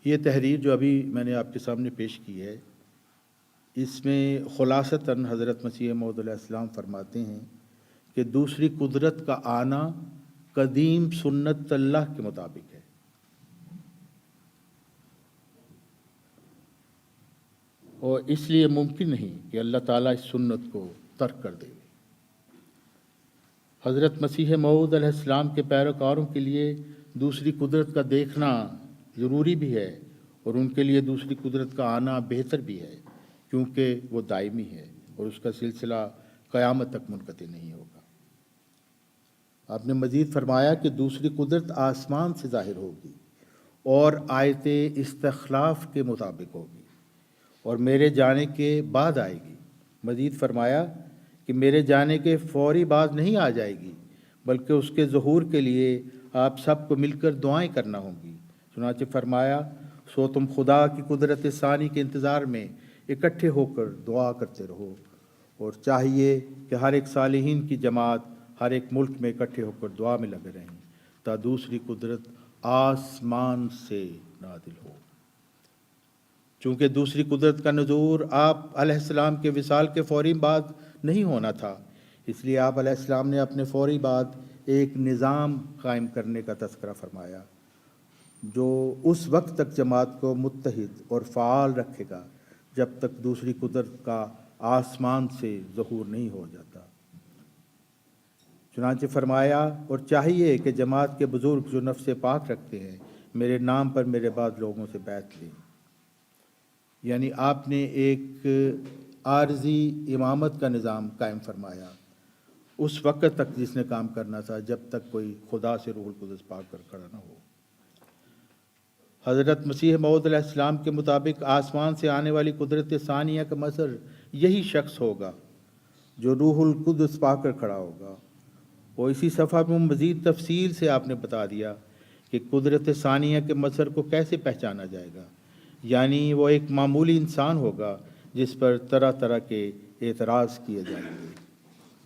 یہ تحریر جو ابھی میں نے آپ کے سامنے پیش کی ہے، اس میں خلاصتاً حضرت مسیح موعود علیہ السلام فرماتے ہیں کہ دوسری قدرت کا آنا قدیم سنت اللہ کے مطابق ہے، اور اس لیے ممکن نہیں کہ اللہ تعالیٰ اس سنت کو ترک کر دے۔ حضرت مسیح موعود علیہ السلام کے پیروکاروں کے لیے دوسری قدرت کا دیکھنا ضروری بھی ہے، اور ان کے لیے دوسری قدرت کا آنا بہتر بھی ہے، کیونکہ وہ دائمی ہے اور اس کا سلسلہ قیامت تک منقطع نہیں ہوگا۔ آپ نے مزید فرمایا کہ دوسری قدرت آسمان سے ظاہر ہوگی اور آیت استخلاف کے مطابق ہوگی اور میرے جانے کے بعد آئے گی۔ مزید فرمایا کہ میرے جانے کے فوری بعد نہیں آ جائے گی، بلکہ اس کے ظہور کے لیے آپ سب کو مل کر دعائیں کرنا ہوں گی۔ چنانچہ فرمایا، سو تم خدا کی قدرت ثانی کے انتظار میں اکٹھے ہو کر دعا کرتے رہو، اور چاہیے کہ ہر ایک صالحین کی جماعت ہر ایک ملک میں اکٹھے ہو کر دعا میں لگے رہیں تا دوسری قدرت آسمان سے نازل ہو۔ چونکہ دوسری قدرت کا نظور آپ علیہ السلام کے وصال کے فوری بعد نہیں ہونا تھا، اس لیے آپ علیہ السلام نے اپنے فوری بعد ایک نظام قائم کرنے کا تذکرہ فرمایا جو اس وقت تک جماعت کو متحد اور فعال رکھے گا جب تک دوسری قدرت کا آسمان سے ظہور نہیں ہو جاتا۔ چنانچہ فرمایا، اور چاہیے کہ جماعت کے بزرگ جو نفس پاک رکھتے ہیں میرے نام پر میرے بعد لوگوں سے بیعت لیں۔ یعنی آپ نے ایک عارضی امامت کا نظام قائم فرمایا اس وقت تک جس نے کام کرنا تھا، جب تک کوئی خدا سے روح القدس پا کر کھڑا نہ ہو۔ حضرت مسیح موعود علیہ السلام کے مطابق آسمان سے آنے والی قدرت ثانیہ کا مظہر یہی شخص ہوگا جو روح القدس پا کر کھڑا ہوگا، اور اسی صفحہ میں مزید تفصیل سے آپ نے بتا دیا کہ قدرت ثانیہ کے مظہر کو کیسے پہچانا جائے گا۔ یعنی وہ ایک معمولی انسان ہوگا جس پر طرح طرح کے اعتراض کیے جائیں گے۔